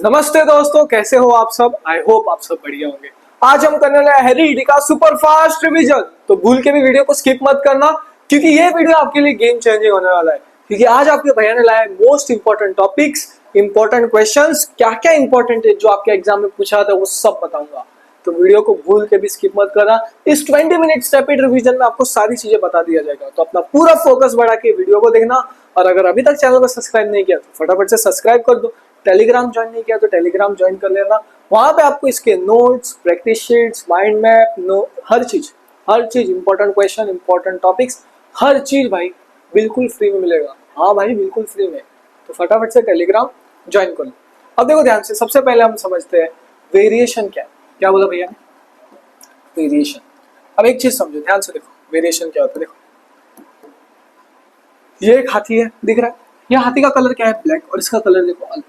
नमस्ते दोस्तों, कैसे हो आप सब। आई होप आप सब बढ़िया होंगे। आज हम करने वाले हैं हैरी का सुपर फास्ट रिवीजन। तो भूल के भी वीडियो को स्किप मत करना, क्योंकि ये वीडियो आपके लिए गेम चेंजिंग होने वाला है। क्योंकि आज आपके भैया ने लाया most important topics, important questions, क्या क्या इंपॉर्टेंट है जो आपके एग्जाम में पूछा था वो सब बताऊंगा। तो वीडियो को भूल के भी स्किप मत करना। इस 20 मिनट रैपिड रिवीजन में आपको सारी चीजें बता दिया जाएगा, तो अपना पूरा फोकस बढ़ा के वीडियो को देखना। और अगर अभी तक चैनल को सब्सक्राइब नहीं किया तो फटाफट से सब्सक्राइब कर दो। टेलीग्राम ज्वाइन नहीं किया तो टेलीग्राम ज्वाइन कर लेना। वहां पे आपको इसके notes, practice sheets, mind map, हर चीज इंपॉर्टेंट क्वेश्चन, इंपॉर्टेंट टॉपिक्स, हर चीज भाई बिल्कुल फ्री में मिलेगा। हाँ भाई, बिल्कुल फ्री में। तो फटाफट से टेलीग्राम ज्वाइन कर लो। अब देखो ध्यान से, सबसे पहले हम समझते हैं वेरिएशन क्या है। क्या बोला भैया? वेरिएशन। अब एक चीज समझो, ध्यान से देखो वेरिएशन क्या होता है। देखो ये एक हाथी है, दिख रहा है। ये हाथी का कलर क्या है? ब्लैक। और इसका कलर देखो अलग।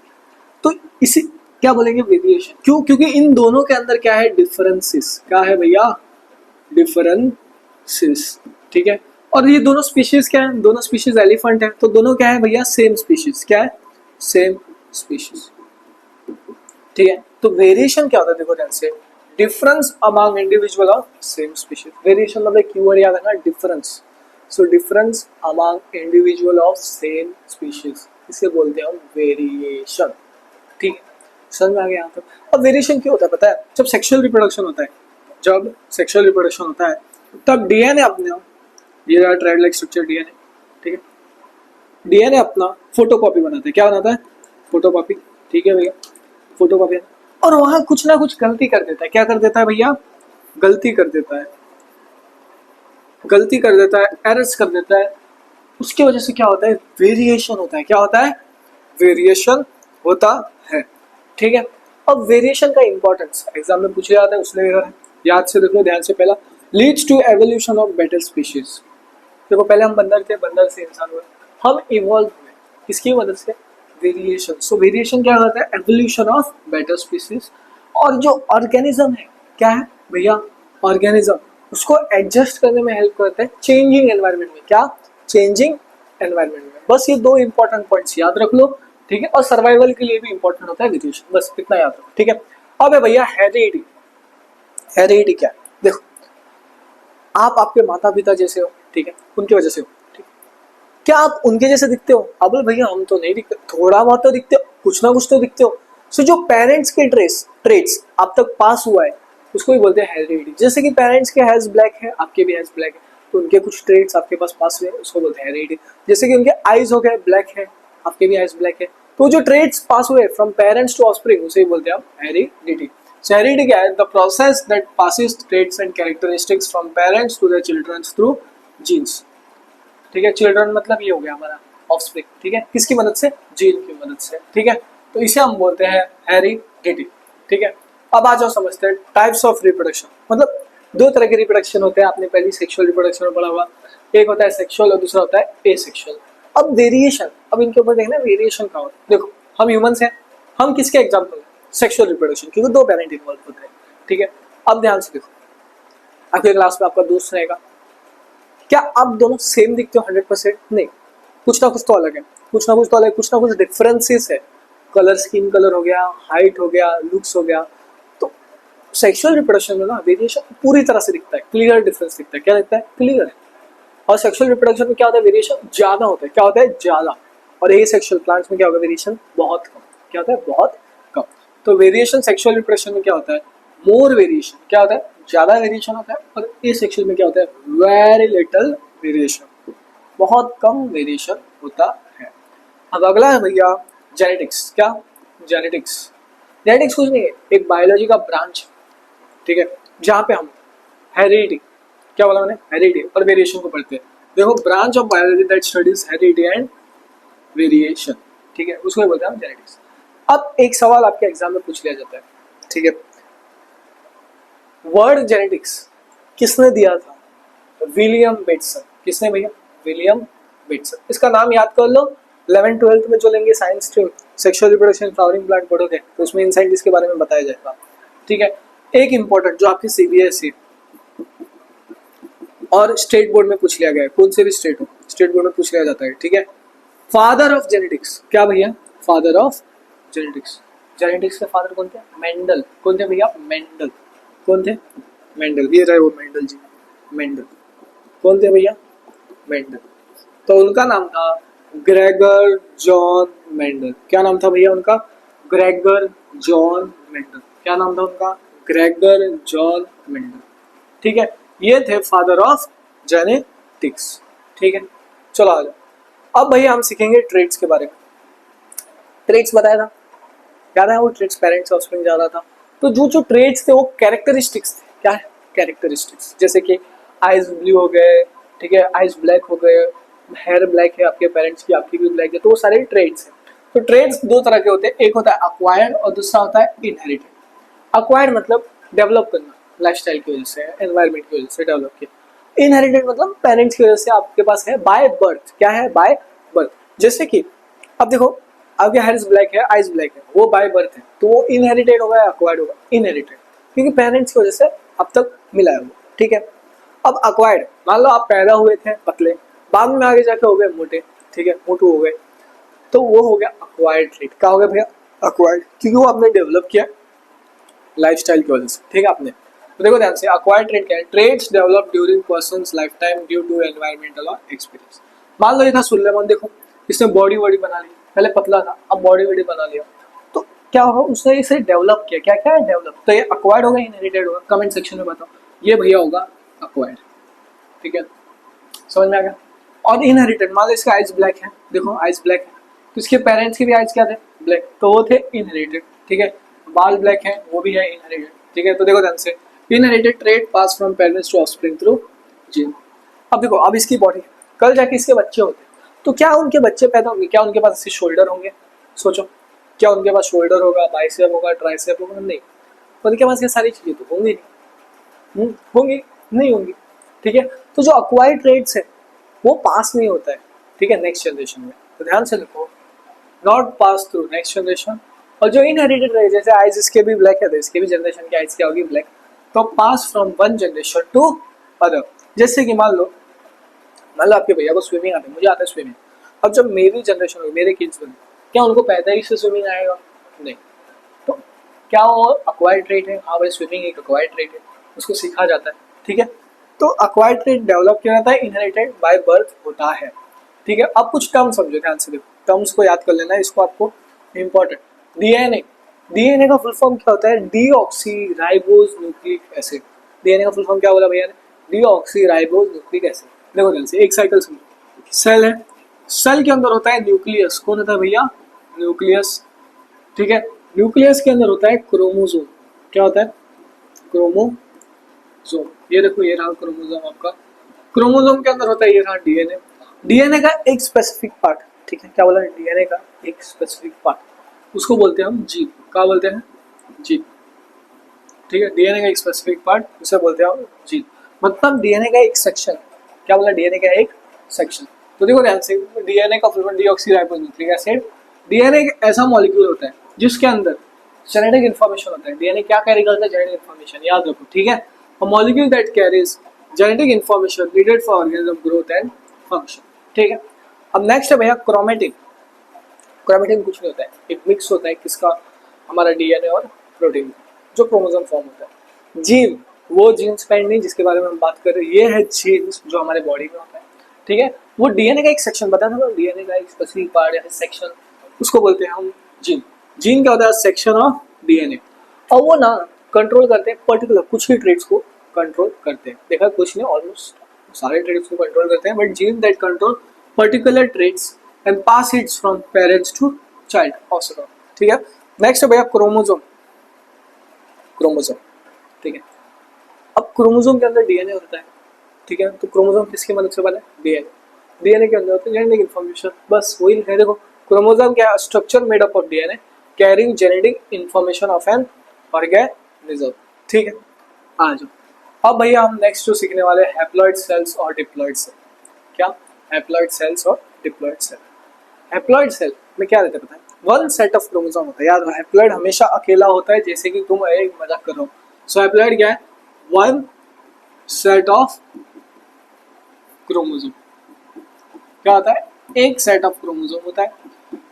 तो इसी क्या बोलेंगे? वेरिएशन। क्यों? क्योंकि इन दोनों के अंदर क्या है? डिफरेंसेस। क्या है भैया? डिफरेंसेस। ठीक है। और ये दोनों स्पीशीज क्या है? दोनों स्पीशीज एलिफेंट है, तो दोनों क्या है भैया? Same species. क्या है? Same species. ठीक है। तो वेरिएशन क्या होता है? देखो ध्यान से, difference among individual of same species. Variation मतलब कीवर्ड याद है ना, difference. So difference among individual of same species, इसे बोलते हैं हम वेरिएशन। ठीक है, समझ में आ गया यहाँ तक। अब वेरिएशन क्यों होता है पता है? जब सेक्सुअल रिप्रोडक्शन होता है, जब सेक्सुअल रिप्रोडक्शन होता है तब डीएनए अपने, ये ट्रेड लाइक स्ट्रक्चर डीएनए, ठीक है, डीएनए अपना फोटोकॉपी बनाता है। क्या बनाता है? फोटोकॉपी। ठीक है भैया, फोटोकॉपी। और वहां कुछ ना कुछ गलती कर देता है। क्या कर देता है भैया? गलती कर देता है, गलती कर देता है, एरर्स कर देता है। उसकी वजह से क्या होता है? वेरिएशन होता है। क्या होता है? वेरिएशन होता है। ठीक है। अब वेरिएशन का इंपॉर्टेंस एग्जाम में पूछा जाता है, उसने याद से देखो ध्यान से। पहला, leads to evolution of better species. देखो पहले हम बंदर थे, बंदर से इंसान हुए, हम इवॉल्व हुए, किसकी मदद से? वेरिएशन। सो वेरिएशन क्या होता है? Evolution of better species. और जो ऑर्गेनिज्म है, क्या है भैया? ऑर्गेनिज्म, उसको एडजस्ट करने में हेल्प करता है चेंजिंग एनवायरनमेंट में। क्या? चेंजिंग एनवायरनमेंट में। बस ये दो इंपॉर्टेंट पॉइंट्स याद रख लो। ठीक है। और सर्वाइवल के लिए भी इंपॉर्टेंट होता है वेरिएशन, बस इतना याद रखो। ठीक है। अब है भैया हेरिडिटी। हेरिडिटी क्या है? देखो, आप आपके माता पिता जैसे हो, ठीक है, उनकी वजह से हो, ठीक है। क्या आप उनके जैसे दिखते हो? अब बोले भैया हम तो नहीं दिखते, थोड़ा बहुत तो दिखते हो, कुछ ना कुछ तो दिखते हो। सो जो पेरेंट्स के ट्रेट्स आप तक पास हुआ है उसको ही बोलते हैं हेरिडिटी। जैसे कि पेरेंट्स के हैज ब्लैक है, आपके भी हैज ब्लैक है, तो उनके कुछ ट्रेट्स आपके पास पास हुए उसको बोलते हैं हेरिडिटी। जैसे कि उनके आईज हो गए ब्लैक है, आपके भी आईज ब्लैक है, तो जो ट्रेट्स पास हुए फ्रॉम पेरेंट्स टू ऑफस्प्रिंग उसे ही बोलते हैं हम हेरिडिटी। So heredity क्या है? The process that passes traits and characteristics from parents to their children through genes। ठीक है, चिल्ड्रन मतलब ये हो गया हमारा ऑफस्प्रिंग। ठीक है, किसकी मदद से? जीन की मदद से। ठीक है, तो इसे हम बोलते हैं हेरिडिटी। ठीक है। अब आ जाओ समझते हैं टाइप्स ऑफ रिप्रोडक्शन। मतलब दो तरह के रिप्रोडक्शन होते हैं, आपने पहली सेक्सुअल रिप्रोडक्शन में पढ़ा हुआ। एक होता है सेक्सुअल और दूसरा होता है एसेक्सुअल। अब वेरिएशन, अब इनके ऊपर देखना वेरिएशन का होता है। देखो हम ह्यूमंस हैं, हम किसके एग्जाम्पल हैं? सेक्सुअल रिप्रोडक्शन, क्योंकि दो पेरेंट इन्वॉल्व होते हैं। ठीक है। अब ध्यान से देखो, आपके क्लास में आपका दोस्त रहेगा, क्या आप दोनों सेम दिखते हो 100%? नहीं, कुछ ना कुछ तो अलग है, कुछ ना कुछ तो अलग, कुछ ना कुछ डिफरेंसेस है। कलर, स्किन कलर हो गया, हाइट हो गया, लुक्स हो गया। तो सेक्सुअल रिप्रोडक्शन में ना वेरिएशन पूरी तरह से दिखता है, क्लियर डिफरेंस दिखता है। क्या दिखता है? क्लियर है। और सेक्सुअल रिप्रोडक्शन में क्या होता है? वेरिएशन ज्यादा होता है। क्या होता है? ज्यादा। और ये सेक्सुअल प्लांट्स में क्या होगा? वेरिएशन बहुत कम। क्या होता है? बहुत कम। तो वेरिएशन सेक्सुअल रिप्रोडक्शन में क्या होता है? मोर वेरिएशन। क्या होता है? ज्यादा वेरिएशन होता है। और ये सेक्सुअल में क्या होता है? वेरी लिटिल वेरिएशन, बहुत कम वेरिएशन होता है। अब अगला है भैया जेनेटिक्स। क्या? जेनेटिक्स। जेनेटिक्स कुछ नहीं है, एक बायोलॉजी का ब्रांच। ठीक है, जहाँ पे हम हेरिडिटी, क्या बोला मैंने? हेरिडिटी और वेरिएशन को पढ़ते हैं। देखो, branch of biology that studies heredity and variation. ठीक है, उसको बोलते हैं हम जेनेटिक्स। अब एक सवाल आपके एग्जाम में पूछ लिया जाता है, ठीक है, वर्ड जेनेटिक्स किसने दिया था? William Bateson. किसने भैया? William Bateson. इसका नाम याद कर लो। 11th-12th में जो लेंगे science stream, sexual reproduction flowering plant पढ़ोगे तो उसमें इन साइंटिस्ट के बारे में बताया जाएगा। ठीक है। एक इंपॉर्टेंट जो आपकी सीबीएसई और स्टेट बोर्ड में पूछ लिया गया है, कौन से भी स्टेट हो, स्टेट बोर्ड में पूछ लिया जाता है। ठीक है, फादर ऑफ जेनेटिक्स। क्या भैया? Father of genetics. जेनेटिक्स के फादर कौन थे? मेंडल। कौन थे भैया? मेंडल। कौन थे? मेंडल। ये रहे वो मेंडल जी, मेंडल। कौन थे भैया? मेंडल। तो उनका नाम था ग्रेगर जॉन मेंडल। क्या नाम था भैया उनका? Gregor John Mendel. क्या नाम था उनका? Gregor John Mendel. ठीक है, ये थे फादर ऑफ जेनेटिक्स। ठीक है, चलो आ जाओ। अब भैया हम सीखेंगे ट्रेड्स के बारे में। ट्रेड्स बताया था, याद है वो ट्रेड्स पेरेंट्स ऑफस्प्रिंग ज्यादा था। तो जो जो ट्रेड्स थे वो कैरेक्टरिस्टिक्स थे। क्या है? कैरेक्टरिस्टिक्स। जैसे कि आइज ब्लू हो गए, ठीक है, आइज ब्लैक हो गए, हेयर ब्लैक है आपके पेरेंट्स की, आपकी भी ब्लैक है, तो वो सारे ट्रेड्स हैं। तो ट्रेड्स दो तरह के होते हैं, एक होता है अक्वायर्ड और दूसरा होता है इनहेरिटेड। अक्वायर्ड मतलब डेवलप करना, लाइफस्टाइल की वजह से, एनवायरमेंट की वजह से डेवलप किया। इनहेरिटेड मतलब पेरेंट्स की वजह से आपके पास है बाय बर्थ। क्या है? By birth. जैसे कि अब देखो, आपके हेयर्स ब्लैक है, आइज ब्लैक है, वो बाय बर्थ है, तो वो इनहेरिटेड होगा या अक्वायर्ड होगा? इनहेरिटेड, क्योंकि पेरेंट्स की वजह से अब तक मिला है वो। ठीक है, अब अक्वायर्ड, मान लो आप पैदा हुए थे पतले, बाद में आगे जाके हो गए मोटे, ठीक है, मोटू हो गए, तो वो हो गया अक्वायर्ड ट्रेट। क्या हो गया भैया? अक्वायर्ड, क्योंकि वो आपने डेवलप किया लाइफस्टाइल की वजह से। ठीक है, आपने तो देखो ध्यान से, अक्वायर्ड ट्रेट क्या है? Traits develop during person's life time due to environmental और एक्सपीरियंस। मान लो ये था सुलेमान, देखो इसने बॉडी वॉडी बना ली, पहले पतला था अब बॉडी वॉडी बना लिया, तो क्या होगा? उसने इसे डेवलप किया। क्या क्या है? डेवलप। तो ये अक्वायर्ड होगा, इनहेरिटेड होगा? कमेंट सेक्शन में बताओ। ये भैया होगा अक्वायर्ड। ठीक है, समझ में आ गया? और इनहेरिटेड, मान लो इसका आइज ब्लैक है, देखो आइज ब्लैक है, तो इसके पेरेंट्स के भी आइज क्या थे? ब्लैक, तो वो थे इनहेरिटेड। ठीक है, बाल ब्लैक है, वो भी है इनहेरिटेड। ठीक है, तो देखो ध्यान से, inherited trait pass from parents to offspring through gene. अब देखो, अब इसकी बॉडी, कल जाके इसके बच्चे होते हैं, तो क्या उनके बच्चे पैदा होंगे? क्या उनके पास ऐसे शोल्डर होंगे? सोचो, क्या उनके पास शोल्डर होगा, बाइसेप होगा, ट्राइसेप होगा? नहीं। उनके पास ये सारी चीजें तो होंगी नहीं। होंगी नहीं? होंगी। ठीक है, तो जो अक्वायर्ड ट्रेट्स है वो पास नहीं होता है, ठीक है, नेक्स्ट जनरेशन में। तो ध्यान से देखो, not pass through next generation. और जो इनहेरिटेड रहे, जैसे आइज इसके भी ब्लैक है तो इसके भी जनरेशन की आइज क्या होगी? ब्लैक। तो pass from one generation to other. जैसे कि मान लो आपके भैया को स्विमिंग आती है, मुझे आता है स्विमिंग। अब जब मेरी जनरेशन होगी, मेरे किड्स बने, क्या उनको पैदा ही से स्विमिंग आएगा? नहीं। तो क्या वो अक्वायर्ड ट्रेट है? हाँ भाई, स्विमिंग एक अक्वायर्ड ट्रेट है, उसको सीखा जाता है। ठीक है, तो अक्वायर्ड ट्रेट डेवलप किया जाता है, इनहेरिटेड बाय बर्थ होता है। ठीक है, अब कुछ टर्म समझो ध्यान से, देखो टर्म्स को याद कर लेना है, इसको आपको इंपॉर्टेंट। डीएनए, डीएनए का फुल फॉर्म क्या होता है? Deoxy ribose nucleic acid. DNA का फुल फॉर्म क्या बोला भैया ने? Deoxy ribose nucleic acid. देखो ध्यान से, एक साइकिल समझो, सेल है, सेल के अंदर होता है न्यूक्लियस। कौन होता है भैया? न्यूक्लियस। ठीक है, न्यूक्लियस के अंदर होता है क्रोमोसोम। क्या होता है? क्रोमोसोम। ये देखो, ये रहा क्रोमोसोम आपका। क्रोमोसोम के अंदर होता है ये रहा डीएनए। डीएनए का एक स्पेसिफिक पार्ट, ठीक है, क्या बोला? डीएनए का एक स्पेसिफिक पार्ट, उसको बोलते हैं हम जीन। क्या बोलते हैं? जीन। ठीक है, डीएनए का एक स्पेसिफिक पार्ट, उसे बोलते हैं हम जीन। मतलब डीएनए का एक सेक्शन। क्या बोला? डीएनए का एक सेक्शन। तो देखो ध्यान से, डीएनए का full form deoxyribonucleic acid. DNA एक ऐसा मॉलिक्यूल होता है जिसके अंदर जेनेटिक इन्फॉर्मेशन होता है। डीएनए क्या कैरी करता है? जेनेटिक इन्फॉर्मेशन, याद रखो। ठीक है, a molecule that carries genetic information needed for organism growth and function. ठीक है, अब नेक्स्ट है भैया क्रोमेटिन। क्रोमेटिन कुछ नहीं होता है, एक मिक्स होता है किसका? हमारा डीएनए और प्रोटीन का, जो क्रोमोसोम फॉर्म होता है। जीन, वो जीन्स पैंट नहीं जिसके बारे में हम बात कर रहे हैं, ये है जीन्स जो हमारे बॉडी में होता है। ठीक है, वो डीएनए का एक सेक्शन बताया था, डीएनए का एक स्पेसिफिक पार्ट या सेक्शन, उसको बोलते हैं हम जीन। जीन क्या होता है? Section of DNA. और वो ना कंट्रोल करते हैं पर्टिकुलर कुछ ही ट्रेट्स को कंट्रोल करते हैं। देखा, कुछ नहीं, ऑलमोस्ट सारे ट्रेट्स को कंट्रोल करते हैं, but gene that control particular traits and pass its from parents to child also. ठीक है, नेक्स्ट है भैया क्रोमोसोम। क्रोमोसोम, ठीक है, अब क्रोमोसोम के अंदर डीएनए होता है। ठीक है, तो क्रोमोसोम किसकी मदद से बना है? डीएनए। डीएनए के अंदर होता है जेनेटिक इन्फॉर्मेशन, बस वही लिखा है। देखो, क्रोमोसोम क्या है? Structure made up of DNA carrying genetic information of an organism. ठीक है, आ जाओ। अब भैया हम नेक्स्ट जो सीखने वाले हैं, हैप्लॉइड सेल्स और डिप्लॉइड सेल। क्या? हैप्लॉइड सेल्स और डिप्लॉइड सेल। हैप्लॉइड सेल में क्या रहता है पता है? वन सेट ऑफ क्रोमोसोम होता है, याद रखो, हैप्लॉइड हमेशा अकेला होता है, जैसे कि तुम एक मजाक कर रहे हो। सो हैप्लॉइड क्या है? One set of chromosome. क्या होता है? एक सेट ऑफ क्रोमोसोम होता है।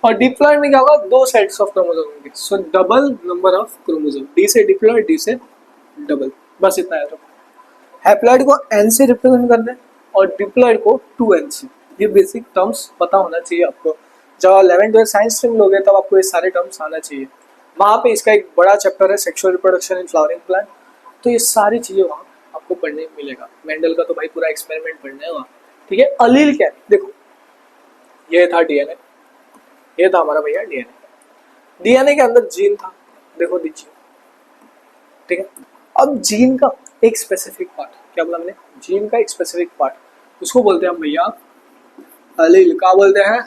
और डिप्लॉयड में क्या होगा, 2 सेट्स ऑफ क्रोमोसोम होंगे, सो double number of chromosome, D से डिप्लॉयड, डी से डबल, बस इतना है। तो हैप्लॉइड को एन से रिप्रेजेंट करते हैं और डिप्लॉयड को 2n से। ये बेसिक टर्म्स पता होना चाहिए आपको, जब 11th साइंस स्ट्रीम लोगे तब आपको ये सारे टर्म्स आना चाहिए। वहाँ पे इसका एक बड़ा चैप्टर है sexual reproduction in flowering plant, तो ये सारी चीजें वहाँ आपको पढ़ने को मिलेगा। मेंडल का तो भाई पूरा एक्सपेरिमेंट पढ़ना है वहाँ, ठीक है। अलील क्या है, देखो ये था डीएनए, ये था हमारा भैया डीएनए, डीएनए के अंदर जीन था, देखो दीजिए, ठीक है। अब जीन का एक स्पेसिफिक पार्ट, क्या बोला हमने, जीन का एक स्पेसिफिक पार्ट, उसको बोलते हैं हम भैया अलील। क्या बोलते हैं,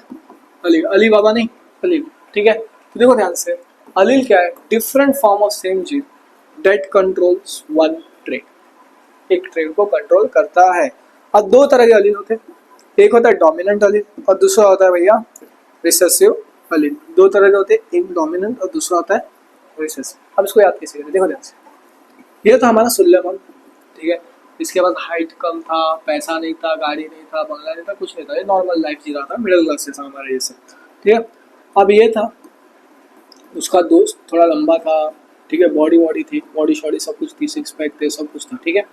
अलील, अली बाबा नहीं, अलील, ठीक है। तो देखो ध्यान से, अलील क्या है, different form of same gene that controls one trait, एक ट्रेट को कंट्रोल करता है। अब 2 तरह के अलील होते हैं, एक होता है डोमिनेंट अलील और दूसरा होता है भैया रिसेसिव अलील। 2 तरह के होते हैं, एक डोमिनेंट और दूसरा होता है रिसेसिव। अब इसको याद कैसे करें, देखो ध्यान से, ये तो हमारा सुल्लेमान, ठीक है। इसके बाद हाइट कम था, पैसा नहीं था, गाड़ी नहीं था, बंगला नहीं था, कुछ नहीं था, ये नॉर्मल लाइफ जी रहा था, मिडिल क्लास से था हमारा ये सब, ठीक है। अब ये था उसका दोस्त, थोड़ा लंबा था, ठीक है, बॉडी थी, बॉडी शॉडी सब कुछ थी, 6 पैक थे, सब कुछ था, ठीक है।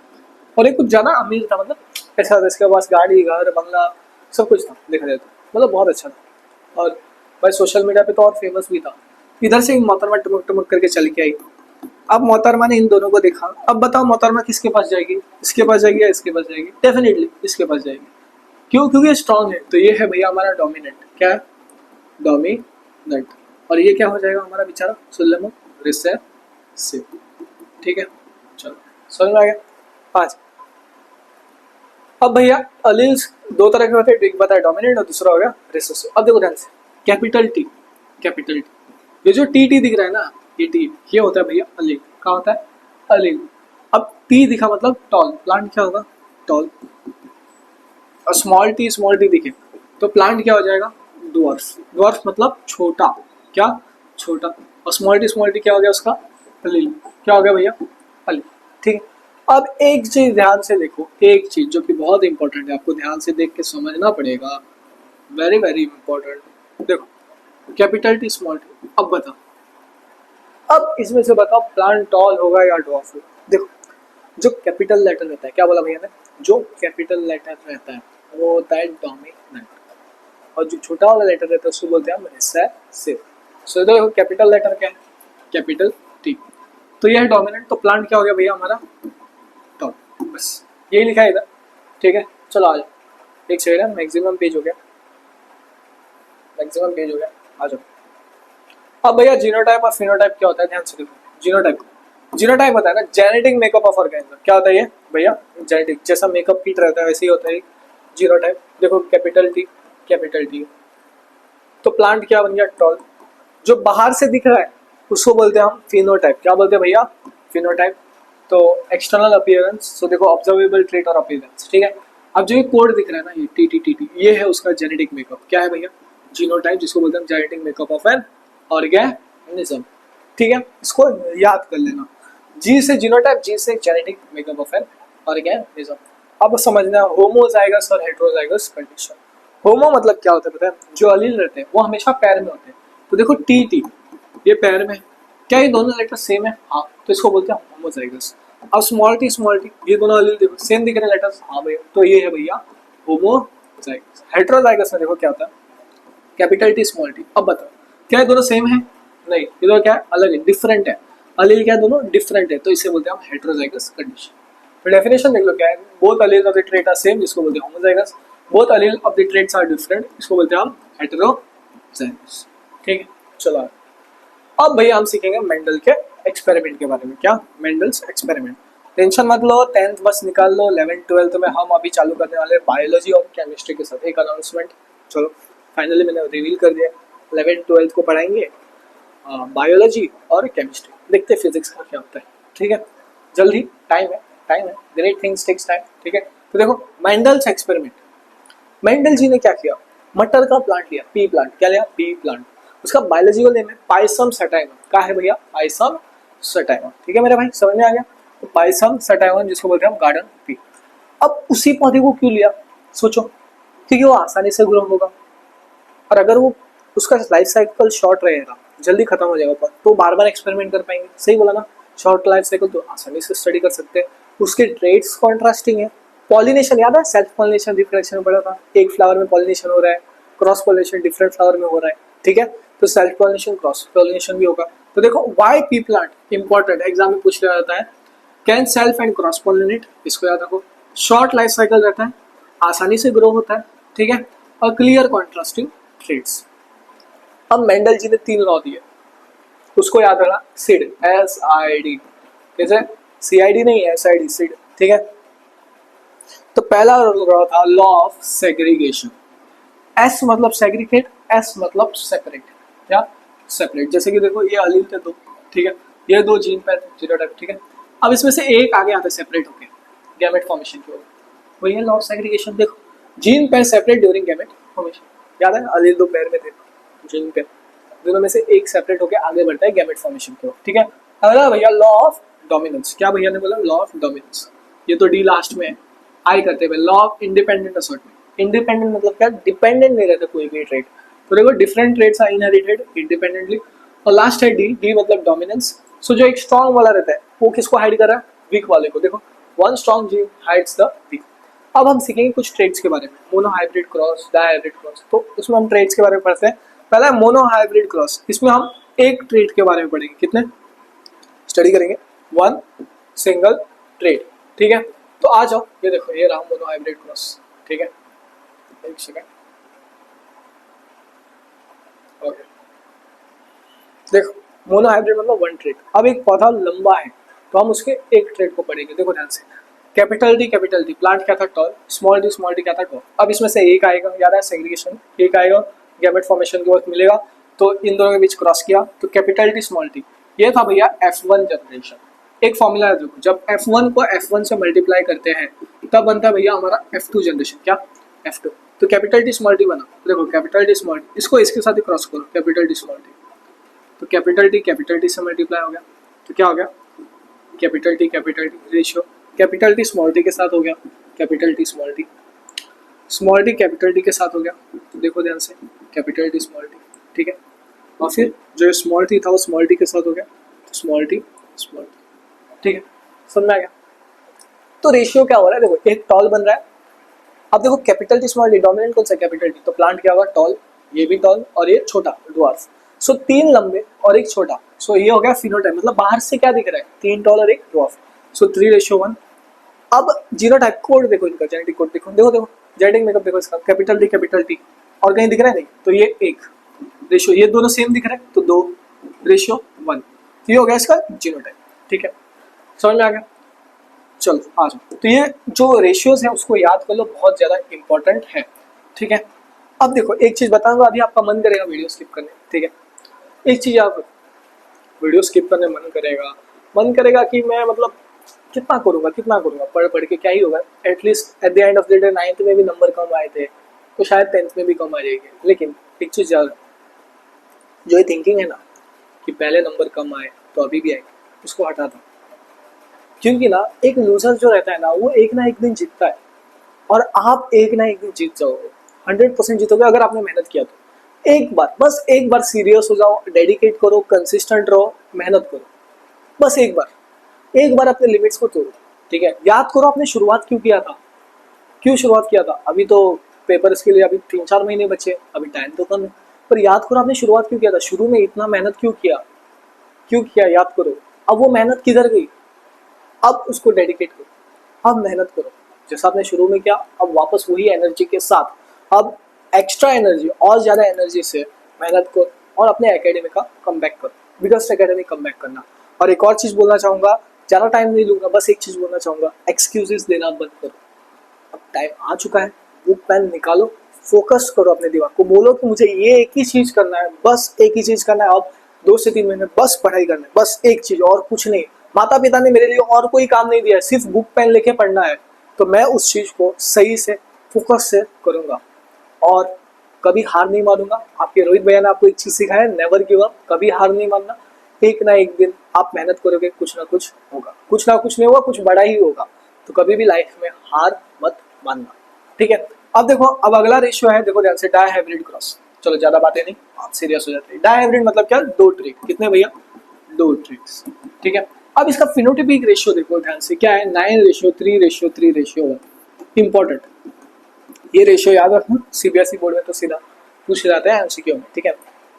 और एक कुछ ज़्यादा अमीर था, मतलब ऐसा था, इसके पास गाड़ी, घर, बंगला सब कुछ था, देखा जाए तो मतलब बहुत अच्छा था। और भाई सोशल मीडिया पे तो और फेमस भी था। इधर से एक मोहतरमा टमक टमक करके चल के आई। अब मोहतरमा ने इन दोनों को देखा, अब बताओ मोहतरमा किसके पास जाएगी, इसके पास जाएगी या इसके पास जाएगी, डेफिनेटली इसके पास जाएगी। क्यों, क्योंकि ये स्ट्रांग है। तो ये है भैया हमारा डोमिनेंट, क्या है, डोमिनेंट। और ये क्या हो जाएगा हमारा बेचारा सुल्लेमान रिसेसिव, ठीक है। चलो समझ में आ गया। 5, अब भैया अलील्स 2 तरह के होते हैं, एक बताया डोमिनेंट और दूसरा हो गया रिसेसिव। अब देखो ध्यान से, कैपिटल टी, कैपिटल टी, ये जो टी दिख रहा है ना, ये टी, ये होता है भैया अलील। क्या होता है, अलील। अब टी दिखा मतलब टॉल, प्लांट क्या होगा, टॉल। और स्मॉल टी दिखे तो प्लांट क्या हो जाएगा, ड्वार्फ, ड्वार्फ मतलब छोटा, क्या, छोटा। और स्मॉल टी क्या हो गया उसका, अलील, क्या हो गया भैया, अलील, ठीक है। अब एक चीज ध्यान से देखो, एक चीज जो कि बहुत इंपॉर्टेंट है, आपको ध्यान से देख के समझना पड़ेगा, वेरी वेरी इंपॉर्टेंट। देखो कैपिटल टी, स्मॉल टी, अब बताओ, अब इसमें से बताओ प्लांट टॉल होगा या ड्वार्फ होगा। देखो जो कैपिटल लेटर रहता है, क्या बोला भैया ने, जो कैपिटल लेटर रहता है वो होता है डोमिनेंट, और जो छोटा वाला लेटर रहता है उसको बोलते हैं हम रिसेसिव। सो देखो कैपिटल लेटर क्या है, कैपिटल टी, तो यह है डोमिनेंट। तो प्लांट क्या हो गया भैया हमारा, टॉल, बस यही लिखा है इधर, ठीक है। चलो आ जाओ, एक सेकंड है, मैक्सिमम पेज हो गया, मैक्सिमम पेज हो गया, आ जाओ। अब भैया जीनोटाइप और फिनोटाइप क्या होता है, ध्यान से देखो। जीनोटाइप होता है ना जेनेटिक मेकअप ऑफ ऑर्गेनिज्म, क्या होता है ये भैया, जेनेटिक, जैसा मेकअप किट रहता है वैसे ही होता है जीनोटाइप। देखो कैपिटल टी, तो प्लांट क्या बन गया, टॉल। जो बाहर से दिख रहा है उसको बोलते हैं हम फिनोटाइप, क्या बोलते हैं भैया, फिनोटाइप। तो एक्सटर्नल अपीयरेंस, तो देखो ऑब्जर्वेबल ट्रेट और अपीयरेंस, ठीक है। अब जो ये कोड दिख रहा है ना, ये टी, ये है उसका जेनेटिक मेकअप, क्या है भैया, जीनोटाइप, जिसको बोलते हैं genetic makeup of an organism, ठीक है। इसको याद कर लेना, जी से जीनोटाइप, जी से genetic makeup of an organism. अब समझना होमोजाइगस और हेटेरोजाइगस कंडीशन। होमो मतलब क्या होता है पता है, जो अलील रहते हैं वो हमेशा पैर में होते हैं। तो देखो टी, ये पैर में, क्या ये दोनों लेटर सेम है, हाँ, तो इसको बोलते हैं होमोजाइगस। अब स्मॉल टी, ये दोनों अलील देखो सेम दिख रहे हैं लेटर्स, हाँ भैया, तो ये है भैया होमोजाइगस। हेटेरोजाइगस में देखो क्या होता है, कैपिटल टी, स्मॉल टी। अब बताओ क्या ये दोनों सेम है, नहीं, ये दोनों क्या है, अलग है, डिफरेंट है। अलील क्या है, दोनों डिफरेंट है, तो इसे बोलते हैं हम हेटेरोजाइगस कंडीशन। तो डेफिनेशन देख लो क्या है, both allele of the trait are same, जिसको बोलते हैं homozygous. Both allele of the traits are different, इसको बोलते हैं हम हेटेरोजाइगस, ठीक है। चलो अब भैया हम सीखेंगे मेंडल के एक्सपेरिमेंट के बारे में। क्या, मेंडल्स एक्सपेरिमेंट। टेंशन मत लो, 10th बस निकाल लो, 11th 12th में हम अभी चालू करने वाले बायोलॉजी और केमिस्ट्री के साथ। एक अनाउंसमेंट, चलो फाइनली मैंने रिवील कर दिया, 11th 12th को पढ़ाएंगे बायोलॉजी और केमिस्ट्री, देखते फिजिक्स का क्या होता है, ठीक है। जल्दी, टाइम है, ग्रेट थिंग्स टेक्स टाइम, ठीक है। तो देखो मेंडल्स एक्सपेरिमेंट, मेंडल जी ने क्या किया, मटर का प्लांट लिया, पी प्लांट, क्या लिया, पी प्लांट। उसका बायोलॉजिकल नेम है पाइसम सटाइवम, क्या है भैया, पाइसम सटाइवम, ठीक है मेरे भाई, समझ में आ गया। तो पाइसम सटाइवम जिसको बोलते हैं हम गार्डन पी। अब उसी पौधे को क्यों लिया, सोचो, क्योंकि वो आसानी से ग्रो होगा, और अगर वो उसका लाइफ साइकिल शॉर्ट रहेगा, जल्दी खत्म हो जाएगा, तो बार बार एक्सपेरिमेंट कर पाएंगे। सही बोला ना, शॉर्ट लाइफ साइकिल तो आसानी से स्टडी कर सकते हैं। उसके ट्रेड्स कॉन्ट्रास्टिंग है। पॉलिनेशन याद है, सेल्फ पॉलिनेशन रिप्रोडक्शन में पढ़ा था, एक फ्लावर में पॉलिनेशन हो रहा है, क्रॉस पॉलिनेशन डिफरेंट फ्लावर में हो रहा है, ठीक है। तो सेल्फ पॉलिनेशन क्रॉस पॉलिनेशन भी होगा। तो देखो why pea plant important exam में पूछ लिया जाता है, can self and cross pollinate, इसको याद रखो। शॉर्ट लाइफ साइकिल रहता है, आसानी से ग्रो होता है, ठीक है, और क्लियर कॉन्ट्रास्टिंग ट्रेड्स। अब मेंडल जी ने 3 लॉ दिए, उसको याद रखना, सिड, SID, कैसे, CID नहीं, SID, सिड, ठीक है। तो पहला लॉ था लॉ ऑफ सेग्रीगेशन। S मतलब सेग्रीगेट, S मतलब सेपरेट, क्या, सेपरेट। जैसे कि देखो ये अलील थे 2, ठीक है, ये 2 जीन पैर जीनोटाइप, ठीक है। अब इसमें से एक आगे आता है सेपरेट होके गैमेट फॉर्मेशन की ओर, वही है लॉ ऑफ सेग्रीगेशन। देखो जीन पैर सेपरेट ड्यूरिंग गैमेट फॉर्मेशन, याद है अलील 2 पैर में थे, जीन पैर दोनों में से एक सेपरेट होके आगे बढ़ता है गैमेट फॉर्मेशन की ओर, ठीक है। अगला भैया लॉ ऑफ डोमिनेंस, क्या भैया ने बोला, लॉ ऑफ डोमिनेंस, ये तो डी लास्ट में है, आई करते हुए law of independent assortment. Independent मतलब क्या, डिपेंडेंट नहीं रहता कोई भी ट्रेड, तो देखो different traits are inherited independently. और लास्ट है डी, डी मतलब डोमिनेंस। सो जो एक स्ट्रॉन्ग वाला रहता है वो किसको हाइड कर रहा है, वीक वाले को। देखो one strong gene hides the weak. अब हम सीखेंगे कुछ ट्रेड्स के बारे में, monohybrid cross, dihybrid cross. तो उसमें हम ट्रेड्स के बारे में पढ़ते हैं। पहला है मोनो हाइब्रिड क्रॉस, इसमें हम एक ट्रेड के बारे में पढ़ेंगे, कितने स्टडी करेंगे, 1 सिंगल ट्रेड, ठीक है। तो आ जाओ, ये देखो ये रहा मोनो हाइब्रिड क्रॉस, ठीक है, एक सेकंड, ओके। देखो मोनो हाइब्रिड मतलब 1 ट्रेड। अब एक पौधा लंबा है तो हम उसके एक ट्रेड को पढ़ेंगे, देखो ध्यान से। कैपिटल डी प्लांट क्या था, टॉल, स्मॉल डी क्या था, टॉल। अब इसमें से एक आएगा, याद है सेग्रीगेशन, एक आएगा गैमेट फॉर्मेशन के वक्त मिलेगा, तो इन दोनों के बीच क्रॉस किया तो कैपिटल डी स्मॉल डी, ये था भैया F1 जनरेशन। एक फॉर्मूला है देखो, जब F1 को F1 से मल्टीप्लाई करते हैं तब बनता है भैया हमारा F2 जनरेशन, क्या, F2। तो कैपिटल डी स्मॉल डी बना, देखो कैपिटल डी स्मॉल डी, इसको इसके साथ ही क्रॉस करो, कैपिटल डी स्मॉल डी, तो कैपिटल डी से मल्टीप्लाई हो गया, तो क्या हो गया, capital D ratio, capital D small D के साथ हो गया, capital D small D, small D capital D के साथ हो गया, तो देखो ध्यान से कैपिटल डी स्मॉल डी, ठीक है। और फिर जो स्मॉल डी था वो स्मॉल डी के साथ हो गया, तो स्मॉल डी, ठीक है, समझ में आ गया। तो रेशियो क्या हो रहा है, देखो एक टॉल बन रहा है। अब देखो capital D small D, dominant कौन सा, कैपिटल डी, तो प्लांट क्या होगा, टॉल, ये भी टॉल और ये छोटा ड्वार्फ। सो 3 लंबे और एक छोटा, सो ये हो गया फिनोटाइप, मतलब बाहर से क्या दिख रहा है, 3 टॉल और एक ड्वार्फ, सो 3:1। अब जीनोटाइप कोड देखो इनका, जेनेटिक कोड देखो, जेनेटिक मेकअप देखो इसका, कैपिटल डी और कहीं दिख रहा है नहीं, तो ये 1 रेशियो, ये दोनों सेम दिख रहा है तो 2:1, तो ये हो गया इसका जीनोटाइप, ठीक है, समझ में आ गया। चलो आ जाओ, तो ये जो रेशियोज है उसको याद कर लो, बहुत ज्यादा इंपॉर्टेंट है, ठीक है। अब देखो एक चीज बताऊंगा, अभी आपका मन करेगा वीडियो स्किप करने, ठीक है, एक चीज आप वीडियो स्किप करने मन करेगा कि मैं मतलब कितना करूंगा, पढ़ के क्या ही होगा, at least at the end of the day 9th में भी नंबर कम आए थे तो शायद 10th में भी कम आ जाएंगे। लेकिन एक चीज याद, जो ये थिंकिंग है ना कि पहले नंबर कम आए तो अभी भी आएगा, उसको हटा दो। क्योंकि ना एक लूजर जो रहता है ना वो एक ना एक दिन जीतता है, और आप एक ना एक दिन जीत जाओगे, 100% जीतोगे अगर आपने मेहनत किया तो। एक बार, बस एक बार सीरियस हो जाओ, डेडिकेट करो, कंसिस्टेंट रहो, मेहनत करो, बस एक बार अपने लिमिट्स को तोड़ो, ठीक है। याद करो आपने शुरुआत क्यों शुरुआत किया था। अभी तो पेपर्स के लिए अभी 3-4 महीने बचे, अभी टाइम तो कम है, पर याद करो आपने शुरुआत क्यों किया था, शुरू में इतना मेहनत क्यों किया, याद करो। अब वो मेहनत किधर गई, अब उसको डेडिकेट करो, अब मेहनत करो जैसा आपने शुरू में किया, अब वापस वही एनर्जी के साथ, अब एक्स्ट्रा एनर्जी और ज़्यादा एनर्जी से मेहनत करो और अपने एकेडमी का कमबैक करो, बिगेस्ट एकेडमी कमबैक करना। और एक और चीज़ बोलना चाहूँगा, ज़्यादा टाइम नहीं लूँगा, बस एक चीज़ बोलना चाहूँगा, एक्सक्यूजेस देना बंद करो। अब टाइम आ चुका है, बुक पेन निकालो, फोकस करो अपने दिमाग को, बोलो कि मुझे ये एक ही चीज़ करना है, बस एक ही चीज़ करना है। अब 2 से 3 महीने बस पढ़ाई करना है, बस एक चीज़ और कुछ नहीं। माता पिता ने मेरे लिए और कोई काम नहीं दिया है, सिर्फ बुक पेन लेके पढ़ना है, तो मैं उस चीज़ को सही से फोकस से करूँगा और कभी हार नहीं मानूंगा। आपके रोहित भैया ने आपको एक चीज़ सिखाया है, नेवर गिव अप, कभी हार नहीं मानना। एक ना एक दिन आप मेहनत करोगे, कुछ ना कुछ होगा, कुछ ना कुछ नहीं होगा, कुछ बड़ा ही होगा। तो कभी भी लाइफ में हार मत मानना, ठीक है। अब देखो, अब अगला रेशियो है, देखो ध्यान से, डायहाइब्रिड क्रॉस। चलो ज्यादा बातें नहीं, आप सीरियस हो जाते हैं। डायहाइब्रिड मतलब क्या, दो ट्री, कितने भैया, दो ट्रीज, ठीक है। अब इसका फिनोटिपिक रेशियो देखो ध्यान से, क्या है 9:3:3:1, इंपॉर्टेंट, ये रेशियो याद रखना, सीबीएसई बोर्ड में तो सीधा पूछ जाता है एमसीक्यू में, ठीक है।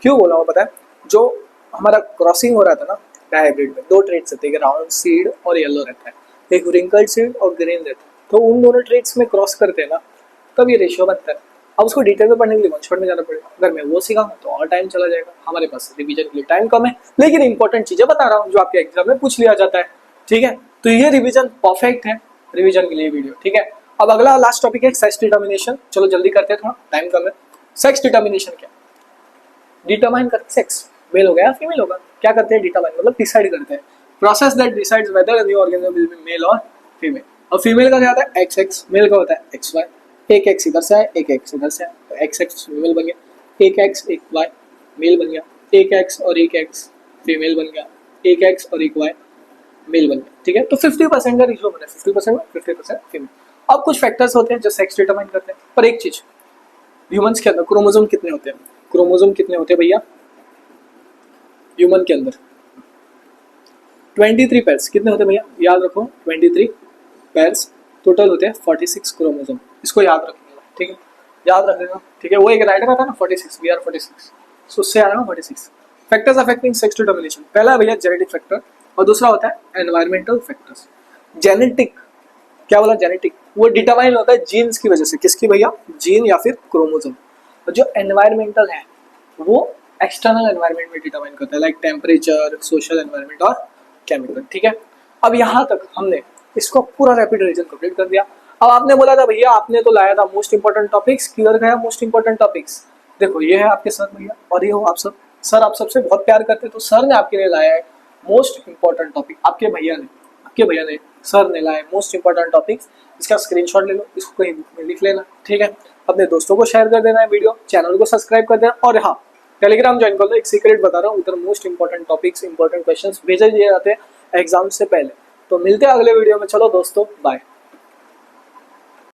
क्यों बोला वो पता है, जो हमारा क्रॉसिंग हो रहा था ना डायहाइब्रिड में, दो ट्रेड्स रहते हैं, राउंड सीड और येलो रहता है, एक रिंकल्ड सीड और ग्रीन रहता है, तो उन दोनों ट्रेड्स में क्रॉस करते हैं ना, तब ये रेशियो बनता है। अब उसको डिटेल में पढ़ने के लिए वन शॉट में जाना पड़ेगा, अगर मैं वो सीखा तो और टाइम चला जाएगा, हमारे पास रिवीजन के लिए टाइम कम है, लेकिन इंपॉर्टेंट चीजें बता रहा हूँ जो आपके एग्जाम में पूछ लिया जाता है, ठीक है। तो ये रिवीजन परफेक्ट है रिवीजन के लिए वीडियो, ठीक है। अब अगला लास्ट टॉपिक है सेक्स डिटर्मिनेशन, चलो जल्दी करते हैं, थोड़ा टाइम कम है। सेक्स डिटर्मिनेशन क्या, डिटरमाइन करते सेक्स मेल होगा या फीमेल होगा, क्या करते हैं, डिटरमाइन मतलब डिसाइड करते हैं, process that decides whether the organism will be male और फीमेल। और फीमेल का क्या होता है एक्स एक्स, मेल का होता है एक्स वाई, एक एक्स इधर से है एक एक्स इधर से है, तो एक्स एक्स फीमेल बन गया, एक एक्स एक वाई मेल बन गया, एक एक्स और एक एक्स फीमेल बन गया, एक एक्स और एक वाई मेल बन गया, ठीक है। तो 50% का रेशियो बना है, 50% 50% फीमेल। अब कुछ फैक्टर्स होते हैं जो सेक्स डिटरमाइन करते हैं, पर एक चीज, ह्यूमंस के अंदर क्रोमोसोम कितने होते हैं, क्रोमोसोम कितने होते हैं भैया ह्यूमन के अंदर, 23 पेयर्स, कितने होते हैं भैया याद रखो, 23 पेयर्स टोटल होते हैं, 46 क्रोमोसोम, इसको याद रखिएगा, ठीक है, याद रखिएगा, ठीक है। वो एक राइटर आता है ना 46, वी आर 46, सो उससे आ रहा हूँ 46। फैक्टर्स अफेक्टिंग सेक्स डिटर्मिनेशन, पहला भैया जेनेटिक फैक्टर और दूसरा होता है एनवायरमेंटल फैक्टर्स। जेनेटिक क्या बोला, जेनेटिक वो डिटरमाइन होता है जीन्स की वजह से, किसकी भैया, जीन या फिर क्रोमोसोम। और जो एनवायरमेंटल है वो एक्सटर्नल एनवायरनमेंट में डिटरमाइन करता है, लाइक टेम्परेचर, सोशल एनवायरनमेंट और केमिकल, ठीक है। अब यहाँ तक हमने इसको पूरा रैपिड रिवीजन कंप्लीट कर दिया। अब आपने बोला था भैया आपने तो लाया था मोस्ट इंपॉर्टेंट टॉपिक्स, किधर गया मोस्ट इंपॉर्टेंट टॉपिक्स, देखो ये है आपके सर भैया और ये हो आप सब, सर आप सबसे बहुत प्यार करते हैं, तो सर ने आपके लिए लाया है मोस्ट इंपॉर्टेंट टॉपिक, आपके भैया ने सर ने लाया मोस्ट इंपॉर्टेंट टॉपिक्स, इसका स्क्रीनशॉट ले लो, इसको कहीं बुक में लिख लेना, ठीक है। अपने दोस्तों को शेयर कर देना है वीडियो, चैनल को सब्सक्राइब कर देना, और हाँ टेलीग्राम ज्वाइन कर लो, एक सीक्रेट बता रहा हूँ, उधर most important topics important questions भेजे दिए जाते हैं एग्जाम से पहले। तो मिलते हैं अगले वीडियो में, चलो दोस्तों बाय।